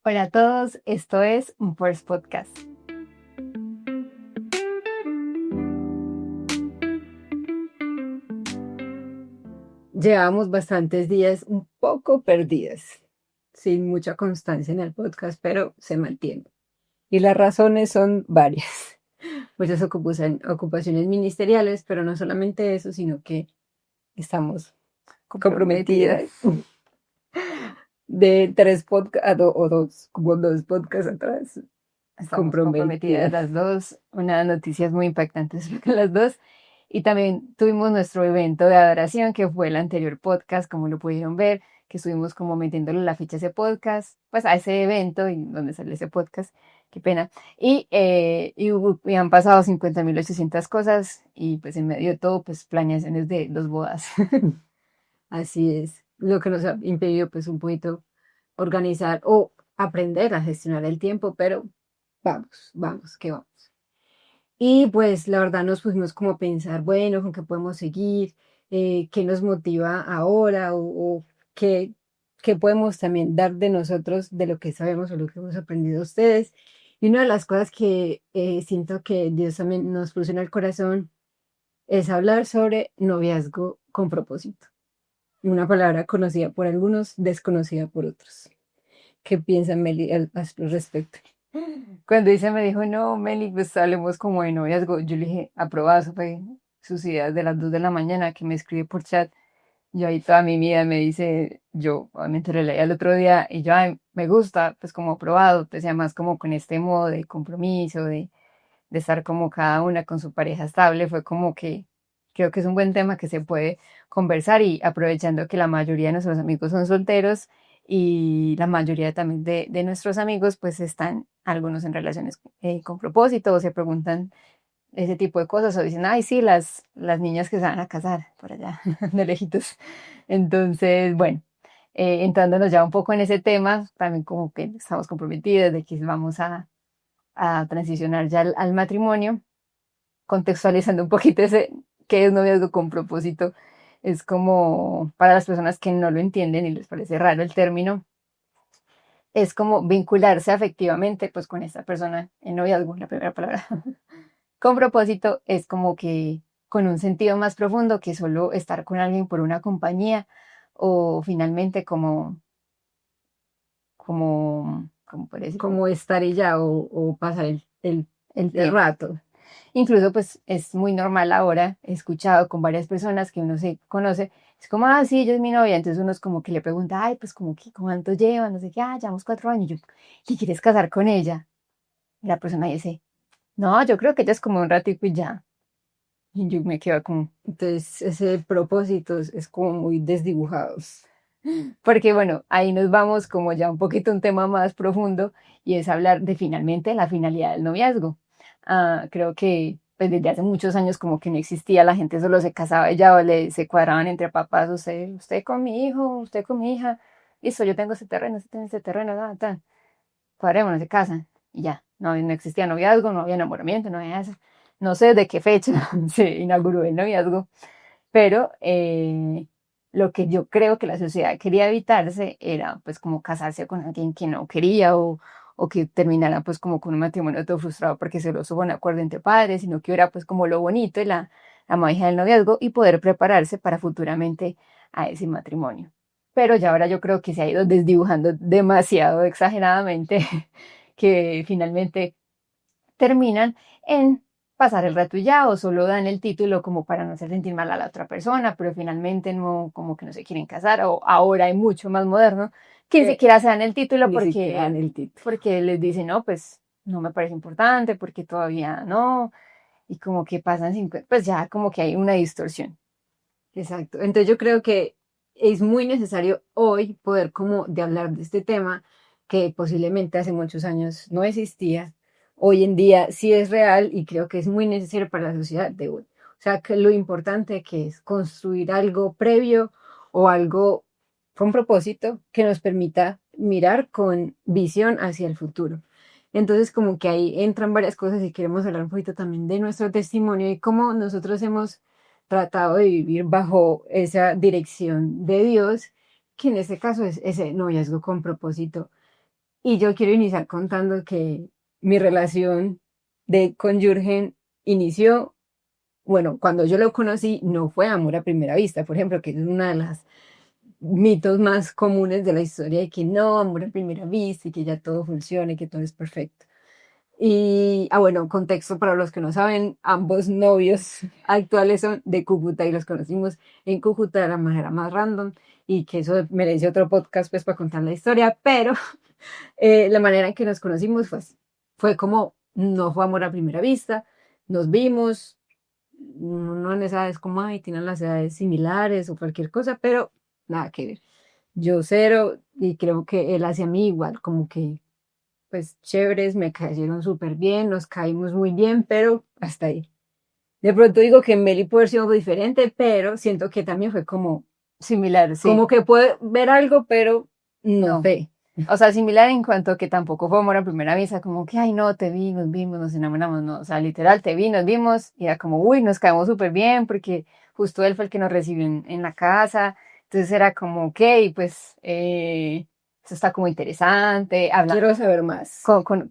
Hola a todos, esto es un First Podcast. Llevamos bastantes días un poco perdidas, sin mucha constancia en el podcast, pero se mantiene. Y las razones son varias. Muchas ocupaciones ministeriales, pero no solamente eso, sino que estamos Comprometida. comprometidas de tres podcasts o dos, como dos podcasts atrás, Estamos comprometidas comprometidas. las dos, unas noticias muy impactantes las dos. Y también tuvimos nuestro evento de adoración, que fue el anterior podcast, como lo pudieron ver, que estuvimos como metiéndole la ficha a ese podcast, pues a ese evento y donde sale ese podcast, qué pena. Y han pasado 50.800 cosas y pues en medio de todo, pues planeaciones de dos bodas. Así es, lo que nos ha impedido pues un poquito organizar o aprender a gestionar el tiempo, pero vamos, que vamos. Y pues la verdad nos pusimos como a pensar, bueno, ¿con qué podemos seguir? ¿Qué nos motiva ahora? O qué podemos también dar de nosotros, de lo que sabemos o lo que hemos aprendido de ustedes. Y una de las cosas que siento que Dios también nos puso en el corazón es hablar sobre noviazgo con propósito. Una palabra conocida por algunos, desconocida por otros. ¿Qué piensan, Meli, al respecto? Cuando Isa me dijo, no, Meli, pues hablemos como de noviazgo, yo le dije, aprobado, eso fue sus ideas de las 2 de la mañana que me escribe por chat. Yo ahí toda mi vida me dice, yo obviamente lo leí al otro día y yo, ay, me gusta, pues como aprobado, pues además como con este modo de compromiso, de estar como cada una con su pareja estable, fue como que creo que es un buen tema que se puede conversar y aprovechando que la mayoría de nuestros amigos son solteros y la mayoría también de nuestros amigos pues están algunos en relaciones con propósito o se preguntan ese tipo de cosas o dicen, ay, sí, las niñas que se van a casar por allá, de lejitos. Entonces, bueno, entrándonos ya un poco en ese tema, también como que estamos comprometidos de que vamos a transicionar ya al matrimonio, contextualizando un poquito ese que es noviazgo con propósito, es como para las personas que no lo entienden y les parece raro el término, es como vincularse afectivamente pues con esta persona en noviazgo, la primera palabra. Con propósito es como que con un sentido más profundo que solo estar con alguien por una compañía o finalmente como por decir, Como estar y ya o pasar el el tiempo. rato. Incluso pues es muy normal ahora, he escuchado con varias personas que uno se conoce, es como, ah, sí, ella es mi novia, entonces uno es como que le pregunta, ay, pues como que, ¿cuánto lleva? No sé qué, ah, llevamos 4 años, y yo, ¿y quieres casar con ella? Y la persona dice, no, yo creo que ella es como un ratico y ya. Y yo me quedo como, Entonces, ese propósito es como muy desdibujados. porque bueno, ahí nos vamos como ya un poquito a un tema más profundo y es hablar de finalmente la finalidad del noviazgo. Creo que pues, desde hace muchos años como que no existía, la gente solo se casaba y ya o se cuadraban entre papás, usted con mi hijo, usted con mi hija, listo, yo tengo ese terreno, usted tiene ese terreno, cuadrémonos, se casan y ya, no existía noviazgo, no había enamoramiento, no había eso. No sé de qué fecha se inauguró el noviazgo, pero lo que yo creo que la sociedad quería evitarse era pues como casarse con alguien que no quería o que terminara pues como con un matrimonio todo frustrado porque se lo hubo un acuerdo entre padres, sino que era pues como lo bonito y la magia del noviazgo y poder prepararse para futuramente a ese matrimonio. Pero ya ahora yo creo que se ha ido desdibujando demasiado exageradamente que finalmente terminan en pasar el rato y ya, o solo dan el título como para no hacer sentir mal a la otra persona, pero finalmente no, como que no se quieren casar, o ahora hay mucho más moderno, que ni Que siquiera se dan el título ni siquiera dan el título. porque les dicen, no, pues no me parece importante, porque todavía no, y como que pasan pues ya como que hay una distorsión. Exacto. Entonces yo creo que es muy necesario hoy poder como de hablar de este tema que posiblemente hace muchos años no existía. Hoy en día sí es real y creo que es muy necesario para la sociedad de hoy. O sea, que lo importante que es construir algo previo o algo con propósito que nos permita mirar con visión hacia el futuro. Entonces, como que ahí entran varias cosas y queremos hablar un poquito también de nuestro testimonio y cómo nosotros hemos tratado de vivir bajo esa dirección de Dios, que en este caso es ese noviazgo con propósito. Y yo quiero iniciar contando que mi relación con Jürgen inició, bueno, cuando yo lo conocí no fue amor a primera vista, por ejemplo, que es una de las mitos más comunes de la historia de que no, amor a primera vista y que ya todo funciona y que todo es perfecto. Y, bueno, contexto para los que no saben, ambos novios actuales son de Cúcuta y los conocimos en Cúcuta de la manera más random y que eso merece otro podcast pues para contar la historia, pero la manera en que nos conocimos fue como, no fue amor a primera vista, nos vimos, no en esa es como, ay, tienen las edades similares o cualquier cosa, pero nada que ver. Yo cero y creo que él hacia mí igual, como que pues chéveres, me cayeron súper bien, nos caímos muy bien, pero hasta ahí. De pronto digo que Meli puede haber sido diferente, pero siento que también fue como, Similar, sí. como que puede ver algo, pero no No. sé. O sea, similar en cuanto a que tampoco fue amor a primera vista, como que, ay, no, te vi, nos vimos, nos enamoramos, no. O sea, literal, te vi, nos vimos, y era como, uy, nos caemos súper bien, porque justo él fue el que nos recibió en la casa. Entonces era como, ok, pues, eso está como interesante, habla, Quiero saber más.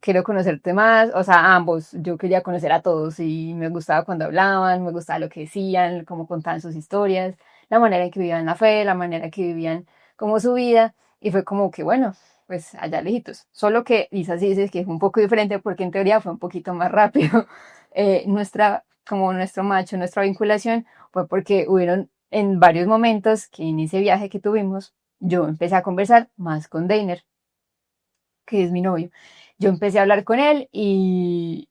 quiero conocerte más, o sea, ambos, yo quería conocer a todos y me gustaba cuando hablaban, me gustaba lo que decían, cómo contaban sus historias, la manera en que vivían la fe, la manera en que vivían como su vida, y fue como que, bueno, pues allá lejitos. Solo que Lisa sí dice que es un poco diferente porque en teoría fue un poquito más rápido. Como nuestro macho, nuestra vinculación fue porque hubieron en varios momentos que en ese viaje que tuvimos, yo empecé a conversar más con Deiner, que es mi novio. Yo empecé a hablar con él y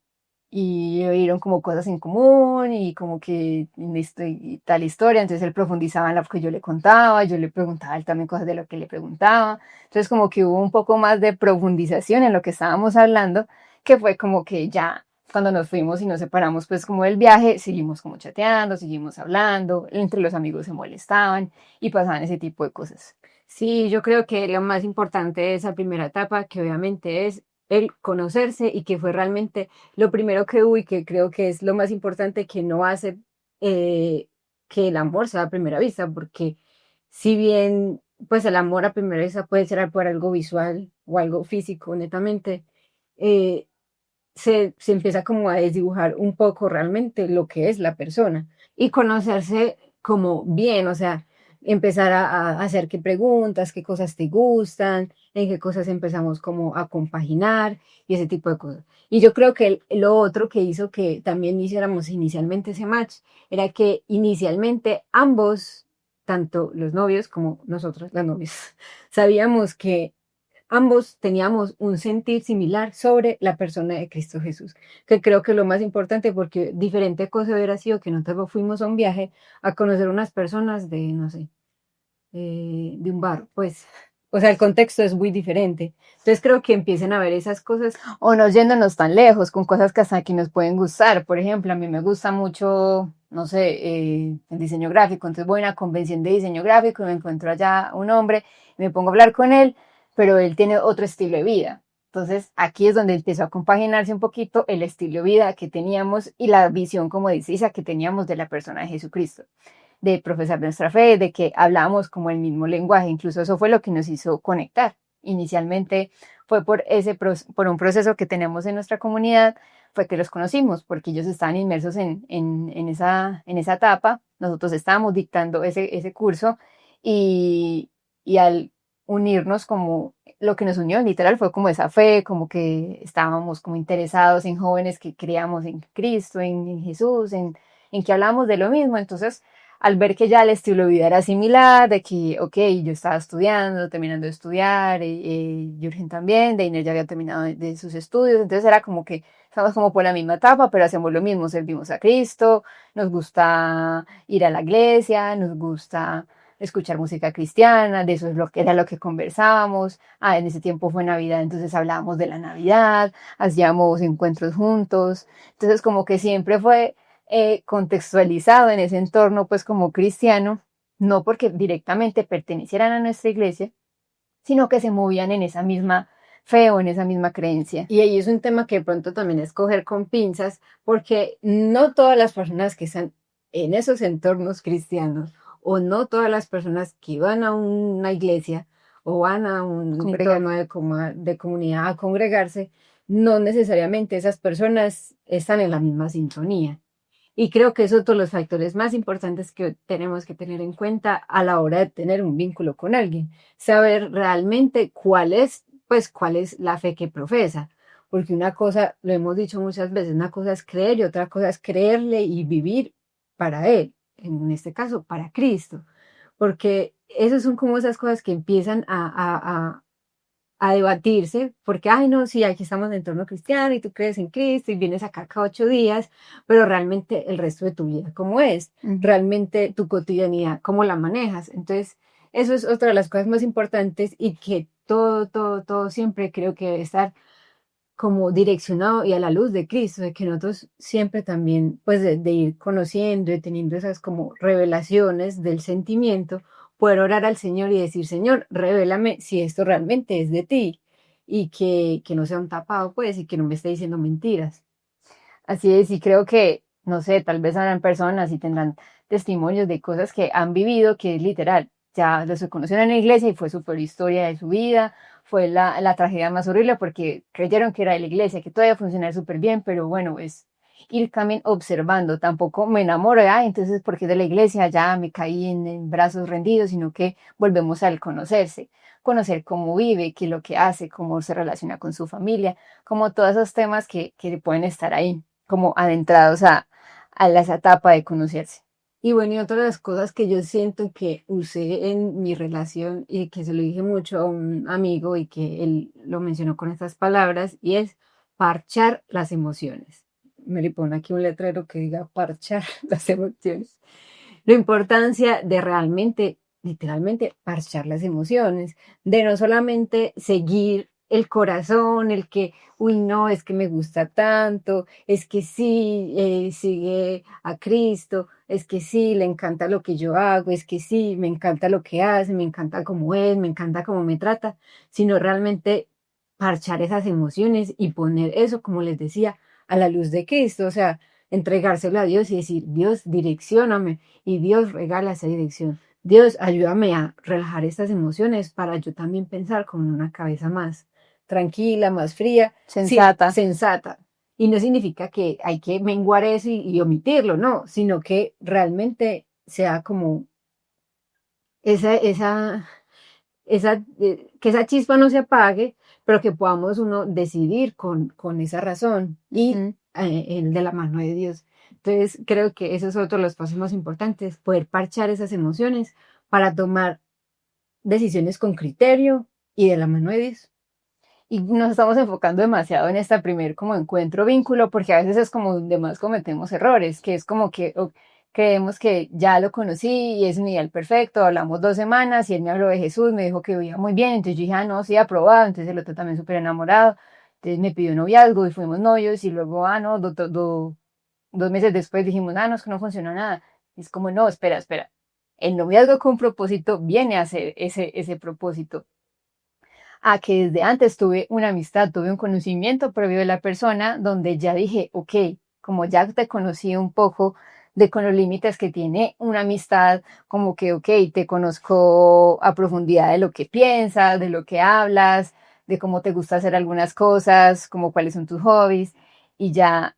oyeron como cosas en común y como que en y tal historia, entonces él profundizaba en lo que yo le contaba, yo le preguntaba a él también cosas de lo que le preguntaba, entonces como que hubo un poco más de profundización en lo que estábamos hablando, que fue como que ya cuando nos fuimos y nos separamos pues como del viaje, seguimos como chateando, seguimos hablando, entre los amigos se molestaban y pasaban ese tipo de cosas. Sí, yo creo que lo más importante de esa primera etapa, que obviamente es el conocerse y que fue realmente lo primero que hubo y que creo que es lo más importante que no hace eh, que el amor sea a primera vista, porque si bien pues el amor a primera vista puede ser por algo visual o algo físico netamente, eh, se empieza como a desdibujar un poco realmente lo que es la persona y conocerse como bien, o sea, empezar a hacer qué preguntas, qué cosas te gustan, en qué cosas empezamos como a compaginar y ese tipo de cosas. Y yo creo que lo otro que hizo que también hiciéramos inicialmente ese match era que inicialmente ambos, tanto los novios como nosotros, las novias, sabíamos que ambos teníamos un sentir similar sobre la persona de Cristo Jesús, que creo que es lo más importante porque diferente cosa hubiera sido que nosotros fuimos a un viaje a conocer unas personas de, no sé, de un bar, pues, o sea, el contexto es muy diferente. Entonces creo que empiecen a ver esas cosas. O no yéndonos tan lejos, con cosas que hasta aquí nos pueden gustar. Por ejemplo, a mí me gusta mucho, no sé, el diseño gráfico. Entonces voy a una convención de diseño gráfico y me encuentro allá un hombre y me pongo a hablar con él, pero él tiene otro estilo de vida. Entonces aquí es donde empezó a compaginarse un poquito el estilo de vida que teníamos y la visión, como dice Isa, que teníamos de la persona de Jesucristo, de profesar nuestra fe, de que hablábamos como el mismo lenguaje. Incluso eso fue lo que nos hizo conectar. Inicialmente fue por un proceso que tenemos en nuestra comunidad, fue que los conocimos, porque ellos estaban inmersos en esa etapa, nosotros estábamos dictando ese curso y al unirnos como lo que nos unió literal fue como esa fe, como que estábamos como interesados en jóvenes que creíamos en Cristo, en Jesús, en que hablábamos de lo mismo, entonces al ver que ya el estilo de vida era similar, de que, ok, yo estaba estudiando, terminando de estudiar, Jürgen también, Deiner ya había terminado de sus estudios, entonces era como que estamos como por la misma etapa, pero hacemos lo mismo, servimos a Cristo, nos gusta ir a la iglesia, nos gusta escuchar música cristiana, de eso es lo que era lo que conversábamos. Ah, en ese tiempo fue Navidad, entonces hablábamos de la Navidad, hacíamos encuentros juntos, entonces como que siempre fue contextualizado en ese entorno, pues como cristiano, no porque directamente pertenecieran a nuestra iglesia, sino que se movían en esa misma fe o en esa misma creencia. Y ahí es un tema que de pronto también es coger con pinzas, porque no todas las personas que están en esos entornos cristianos o no todas las personas que van a una iglesia o van a un Congregar. entorno de comunidad a congregarse, no necesariamente esas personas están en la misma sintonía. Y creo que es otro de los factores más importantes que tenemos que tener en cuenta a la hora de tener un vínculo con alguien. Saber realmente cuál es la fe que profesa. Porque una cosa, lo hemos dicho muchas veces, una cosa es creer y otra cosa es creerle y vivir para Él. En este caso, para Cristo. Porque esas son como esas cosas que empiezan a debatirse, porque, ay, no, sí, aquí estamos en entorno cristiano y tú crees en Cristo y vienes acá cada 8 días, pero realmente el resto de tu vida, ¿cómo es? Ujú. Realmente tu cotidianidad, ¿cómo la manejas? Entonces, eso es otra de las cosas más importantes y que todo siempre creo que debe estar como direccionado y a la luz de Cristo, de que nosotros siempre también, pues de ir conociendo y teniendo esas como revelaciones del sentimiento, poder orar al Señor y decir, Señor, revélame si esto realmente es de ti y que no sea un tapado, pues, y que no me esté diciendo mentiras. Así es, y creo que, no sé, tal vez habrán personas y tendrán testimonios de cosas que han vivido, que es literal, ya los conocieron en la iglesia y fue su peor historia de su vida, fue la tragedia más horrible porque creyeron que era de la iglesia, que todavía funcionaba súper bien, pero bueno, es ir también observando, tampoco me enamoro, entonces porque es de la iglesia ya me caí en brazos rendidos, sino que volvemos al conocerse, conocer cómo vive, qué es lo que hace, cómo se relaciona con su familia, como todos esos temas que pueden estar ahí como adentrados a esa etapa de conocerse. Y bueno, y otra de las cosas que yo siento que usé en mi relación y que se lo dije mucho a un amigo y que él lo mencionó con estas palabras y es parchar las emociones. Me le pone aquí un letrero que diga parchar las emociones. La importancia de realmente, literalmente, parchar las emociones, de no solamente seguir el corazón, el que, uy, no, es que me gusta tanto, es que sí, sigue a Cristo, es que sí, le encanta lo que yo hago, es que sí, me encanta lo que hace, me encanta cómo es, me encanta cómo me trata, sino realmente parchar esas emociones y poner eso, como les decía, a la luz de Cristo, o sea, entregárselo a Dios y decir, Dios, direccióname y Dios regala esa dirección. Dios, ayúdame a relajar estas emociones para yo también pensar con una cabeza más tranquila, más fría, sí, Sensata. sensata. Y no significa que hay que menguar eso y omitirlo, no, sino que realmente sea como esa, esa, que esa chispa no se apague, pero que podamos uno decidir con esa razón y Ujú. el de la mano de Dios. Entonces, creo que ese es otro de los pasos más importantes, poder parchar esas emociones para tomar decisiones con criterio y de la mano de Dios. Y nos estamos enfocando demasiado en este primer como encuentro vínculo, porque a veces es como donde más cometemos errores, que es como que creemos que ya lo conocí y es un ideal perfecto, hablamos 2 semanas y él me habló de Jesús, me dijo que veía muy bien, entonces yo dije, no, sí, aprobado, entonces el otro también súper enamorado, entonces me pidió noviazgo y fuimos novios y luego, no, 2 meses después dijimos, no, es que no funcionó nada. Y es como, no, espera, el noviazgo con propósito viene a ser ese propósito a que desde antes tuve una amistad, tuve un conocimiento previo de la persona donde ya dije, ok, como ya te conocí un poco de con los límites que tiene una amistad, como que, ok, te conozco a profundidad de lo que piensas, de lo que hablas, de cómo te gusta hacer algunas cosas, como cuáles son tus hobbies, y ya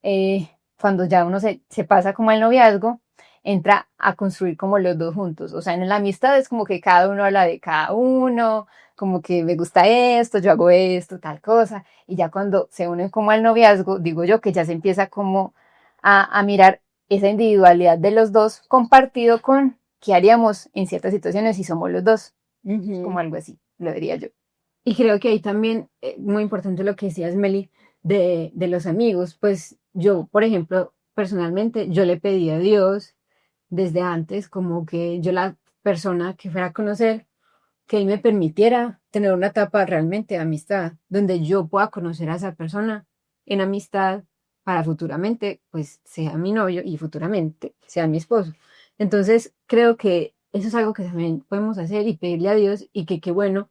cuando ya uno se pasa como al noviazgo, entra a construir como los dos juntos, o sea, en la amistad es como que cada uno habla de cada uno, como que me gusta esto, yo hago esto, tal cosa, y ya cuando se unen como al noviazgo, digo yo que ya se empieza como a mirar esa individualidad de los dos compartido con qué haríamos en ciertas situaciones si somos los dos, como Ujú. algo así, lo diría yo. Y creo que ahí también, muy importante lo que decías, Meli, de los amigos. Pues yo, por ejemplo, personalmente, yo le pedí a Dios desde antes, como que yo la persona que fuera a conocer, que él me permitiera tener una etapa realmente de amistad, donde yo pueda conocer a esa persona en amistad para futuramente, pues, sea mi novio y futuramente sea mi esposo. Entonces, creo que eso es algo que también podemos hacer y pedirle a Dios y que qué bueno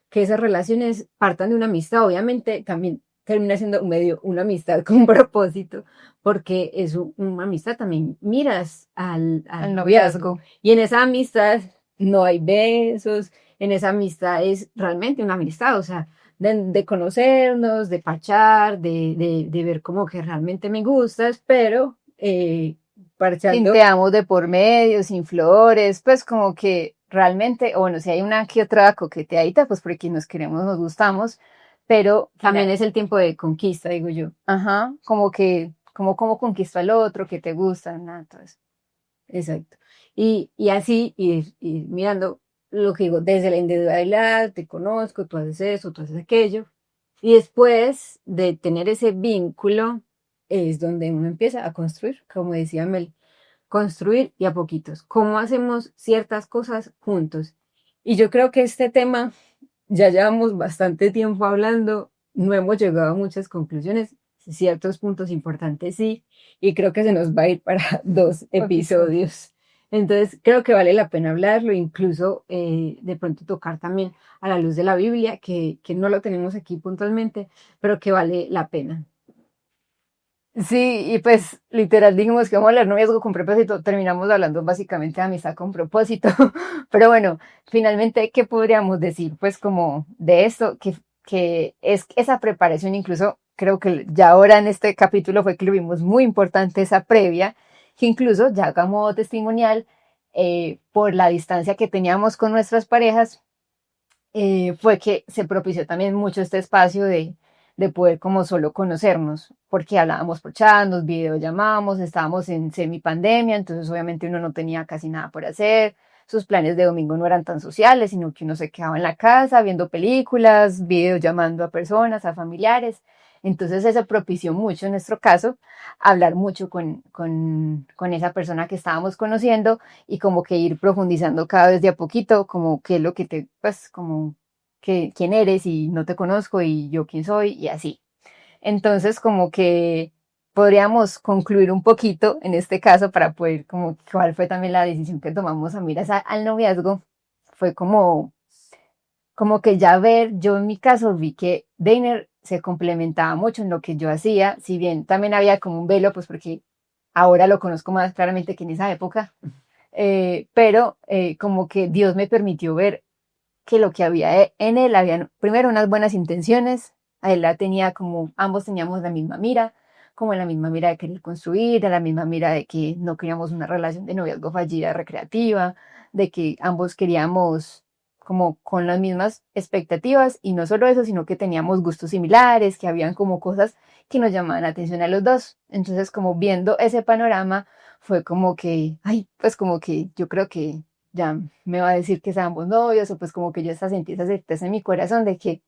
que esas relaciones partan de una amistad. Obviamente, también termina siendo medio una amistad con un propósito, porque es una amistad también miras al Al noviazgo. noviazgo. Y en esa amistad no hay besos, en esa amistad es realmente una amistad, o sea, de conocernos, de parchar, de ver como que realmente me gustas, pero Sin parchando. te amo de por medio, sin flores, pues como que realmente, o bueno, si hay una que otra coqueteadita, pues porque nos queremos, nos gustamos, pero También es el tiempo de conquista, digo yo. ajá, como que, como conquistó al otro, que te gusta, nada, todo eso. Exacto. Y así ir mirando lo que digo, desde la individualidad, te conozco, tú haces eso, tú haces aquello. Y después de tener ese vínculo, es donde uno empieza a construir, como decía Mel, construir y a poquitos. ¿Cómo hacemos ciertas cosas juntos? Y yo creo que este tema ya llevamos bastante tiempo hablando, no hemos llegado a muchas conclusiones, ciertos puntos importantes sí, y creo que se nos va a ir para dos Poquito. episodios. Entonces, creo que vale la pena hablarlo, incluso de pronto tocar también a la luz de la Biblia, que no lo tenemos aquí puntualmente, pero que vale la pena. Sí, y pues literal dijimos que vamos a hablar noviazgo con propósito, terminamos hablando básicamente de amistad con propósito, pero bueno, finalmente, ¿qué podríamos decir? Pues como de esto, que es esa preparación, incluso creo que ya ahora en este capítulo fue que lo vimos muy importante esa previa, que incluso ya como testimonial, por la distancia que teníamos con nuestras parejas, fue que se propició también mucho este espacio de poder como solo conocernos, porque hablábamos por chat, nos videollamábamos, estábamos en semipandemia, entonces obviamente uno no tenía casi nada por hacer, sus planes de domingo no eran tan sociales, sino que uno se quedaba en la casa viendo películas, videollamando a personas, a familiares. Entonces eso propició mucho en nuestro caso hablar mucho con esa persona que estábamos conociendo y como que ir profundizando cada vez de a poquito, como qué es lo que te, pues como que, quién eres y no te conozco y yo quién soy y así. Entonces como que podríamos concluir un poquito en este caso para poder como cuál fue también la decisión que tomamos a miras al noviazgo. Fue como que ya ver, yo en mi caso vi que Deiner se complementaba mucho en lo que yo hacía, si bien también había como un velo, pues porque ahora lo conozco más claramente que en esa época, pero como que Dios me permitió ver que lo que había en él, había primero unas buenas intenciones, a él la tenía como, ambos teníamos la misma mira, como la misma mira de querer construir, la misma mira de que no queríamos una relación de noviazgo fallida recreativa, de que ambos queríamos como con las mismas expectativas y no solo eso, sino que teníamos gustos similares, que habían como cosas que nos llamaban la atención a los dos. Entonces, como viendo ese panorama, fue como que, ay, pues como que yo creo que ya me va a decir que seamos novios, o pues como que yo hasta sentí esa certeza en mi corazón de que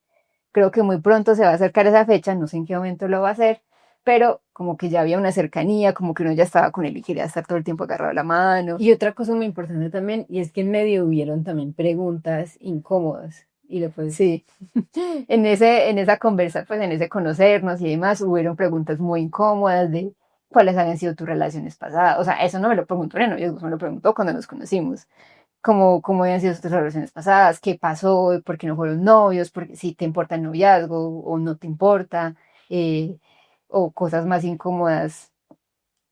creo que muy pronto se va a acercar esa fecha, no sé en qué momento lo va a hacer, pero como que ya había una cercanía, como que uno ya estaba con él y quería estar todo el tiempo agarrado a la mano. Y otra cosa muy importante también, y es que en medio hubieron también preguntas incómodas. Y lo pues, Sí, en esa conversa, pues en ese conocernos y demás, hubieron preguntas muy incómodas de cuáles habían sido tus relaciones pasadas. O sea, eso no me lo preguntó en el noviazgo, me lo preguntó cuando nos conocimos. Cómo habían sido tus relaciones pasadas, qué pasó, por qué no fueron novios, porque si te importa el noviazgo o no te importa, eh, o cosas más incómodas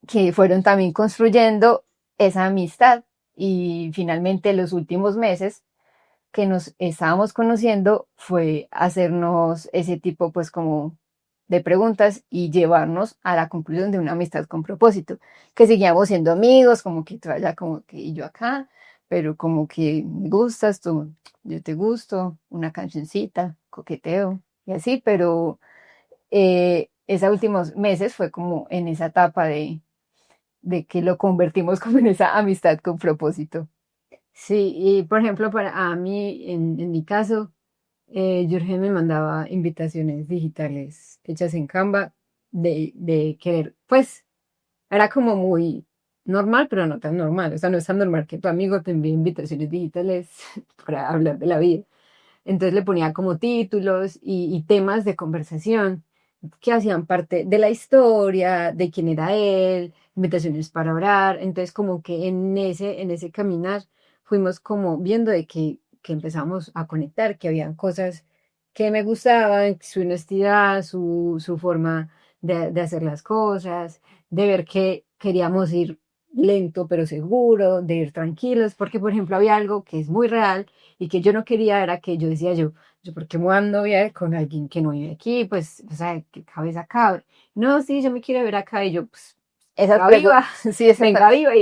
que fueron también construyendo esa amistad. Y finalmente los últimos meses que nos estábamos conociendo fue hacernos ese tipo pues como de preguntas y llevarnos a la conclusión de una amistad con propósito, que seguíamos siendo amigos, como que tú allá, como que y yo acá, pero como que me gustas, tú, yo te gusto, una cancioncita, coqueteo y así, pero esos últimos meses fue como en esa etapa de que lo convertimos como en esa amistad con propósito. sí, y por ejemplo, para a mí, en mi caso, Jorge me mandaba invitaciones digitales hechas en Canva de querer, pues era como muy normal, pero no tan normal. O sea, no es tan normal que tu amigo te envíe invitaciones digitales para hablar de la vida. Entonces le ponía como títulos y temas de conversación que hacían parte de la historia, de quién era él, invitaciones para orar. Entonces como que en ese caminar fuimos como viendo de que empezamos a conectar, que habían cosas que me gustaban, su honestidad, su forma de hacer las cosas, de ver que queríamos ir lento pero seguro, de ir tranquilos, porque por ejemplo había algo que es muy real y que yo no quería, era que yo decía yo ¿por qué me voy a noviar con alguien que no vive aquí? Pues, o sea, que cabeza cabe. No, sí, yo me quiero ver acá y yo, pues, Esas venga viva, preguntas, sí, venga viva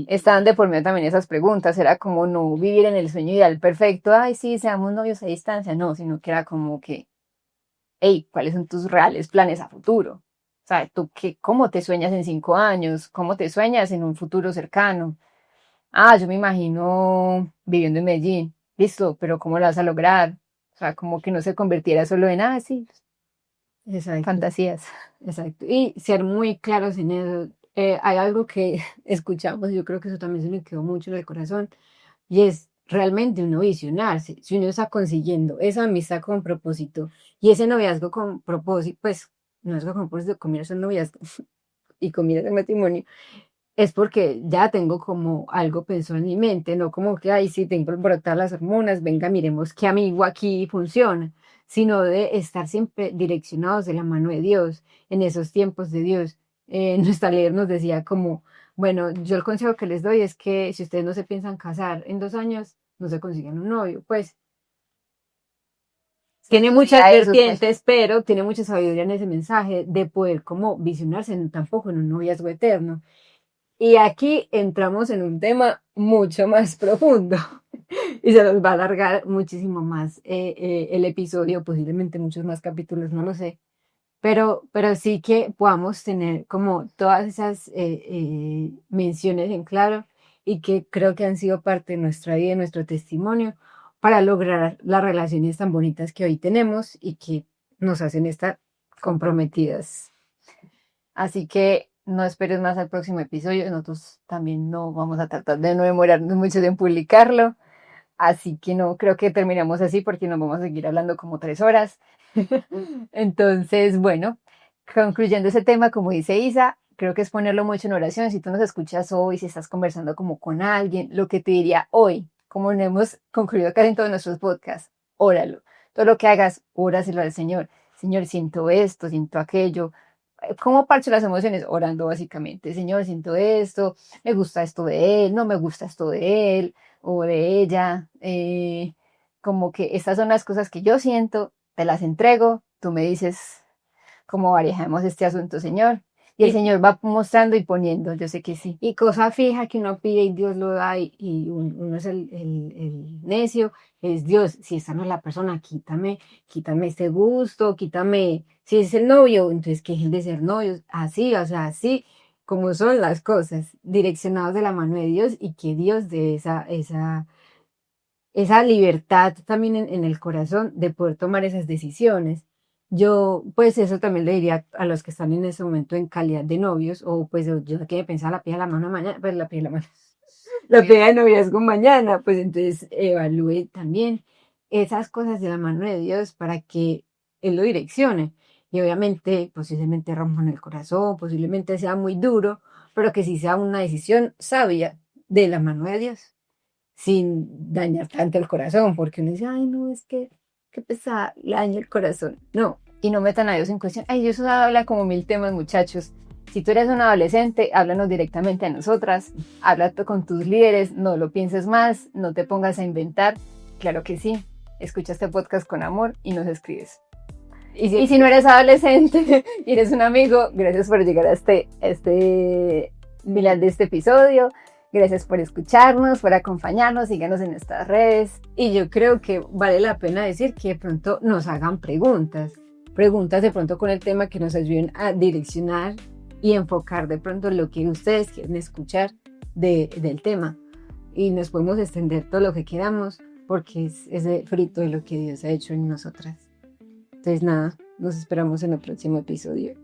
estaban de por medio también esas preguntas, era como no vivir en el sueño ideal perfecto, ay, sí, seamos novios a distancia, no, sino que era como que, hey, ¿cuáles son tus reales planes a futuro? O sea, tú qué, ¿cómo te sueñas en 5 años? ¿Cómo te sueñas en un futuro cercano? Ah, yo me imagino viviendo en Medellín, listo, pero ¿cómo lo vas a lograr? O sea, como que no se convirtiera solo en, ah, sí, exacto. fantasías. Exacto, y ser muy claros en eso. Hay algo que escuchamos, yo creo que eso también se me quedó mucho en el corazón, y es realmente uno visionarse. Si uno está consiguiendo esa amistad con propósito y ese noviazgo con propósito, pues noviazgo con propósito, comienza el noviazgo y comienza el matrimonio, es porque ya tengo como algo pensado en mi mente, no como que, ay, sí, tengo que brotar las hormonas, venga, miremos qué amigo aquí funciona, sino de estar siempre direccionados de la mano de Dios, en esos tiempos de Dios. Nuestra líder nos decía como, bueno, yo el consejo que les doy es que si ustedes no se piensan casar en 2 años, no se consiguen un novio, pues tiene muchas A eso, pues. vertientes, pero tiene mucha sabiduría en ese mensaje de poder como visionarse tampoco en un noviazgo eterno. Y aquí entramos en un tema mucho más profundo y se nos va a alargar muchísimo más el episodio, posiblemente muchos más capítulos, no lo sé, pero sí que podamos tener como todas esas menciones en claro y que creo que han sido parte de nuestra vida, de nuestro testimonio, para lograr las relaciones tan bonitas que hoy tenemos y que nos hacen estar comprometidas. Así que no esperes más al próximo episodio. Nosotros también no vamos a tratar de no demorarnos mucho en publicarlo. Así que no creo que terminemos así porque nos vamos a seguir hablando como 3 horas. Entonces, bueno, concluyendo ese tema, como dice Isa, creo que es ponerlo mucho en oración. Si tú nos escuchas hoy, si estás conversando como con alguien, lo que te diría hoy, como no hemos concluido casi en todos nuestros podcasts, óralo. Todo lo que hagas, óraselo al Señor. Señor, siento esto, siento aquello. ¿Cómo parcho las emociones? Orando básicamente. Señor, siento esto, me gusta esto de él, no me gusta esto de él o de ella. Como que estas son las cosas que yo siento, te las entrego, tú me dices cómo barajamos este asunto, Señor. Y el Y, Señor va mostrando y poniendo, yo sé que sí. y cosa fija que uno pide y Dios lo da y uno es el necio, es Dios, si esta no es la persona, quítame este gusto, quítame, si es el novio, entonces que dejen de ser novios, así, o sea, así como son las cosas, direccionados de la mano de Dios y que Dios dé esa libertad también en el corazón de poder tomar esas decisiones. Yo, pues eso también le diría a los que están en ese momento en calidad de novios, o pues yo que pensaba la pija de la mano mañana, pues la pija de la mano, la pija de noviazgo mañana, pues entonces evalúe también esas cosas de la mano de Dios para que Él lo direccione. Y obviamente, posiblemente rompan el corazón, posiblemente sea muy duro, pero que sí sea una decisión sabia de la mano de Dios sin dañar tanto el corazón, porque uno dice, ay, no, es que, qué pesada, le daña el corazón. No, Y no metan a Dios en cuestión. Ay, Dios habla como mil temas, muchachos. Si tú eres un adolescente, háblanos directamente a nosotras, habla con tus líderes, no lo pienses más, no te pongas a inventar. Claro que sí, escucha este podcast con amor y nos escribes. Y si no eres adolescente y eres un amigo, gracias por llegar a este final de este episodio. Gracias por escucharnos, por acompañarnos, síganos en nuestras redes. Y yo creo que vale la pena decir que de pronto nos hagan preguntas de pronto con el tema que nos ayuden a direccionar y enfocar de pronto lo que ustedes quieren escuchar del tema. Y nos podemos extender todo lo que queramos porque es el fruto de lo que Dios ha hecho en nosotras. Entonces nada, nos esperamos en el próximo episodio.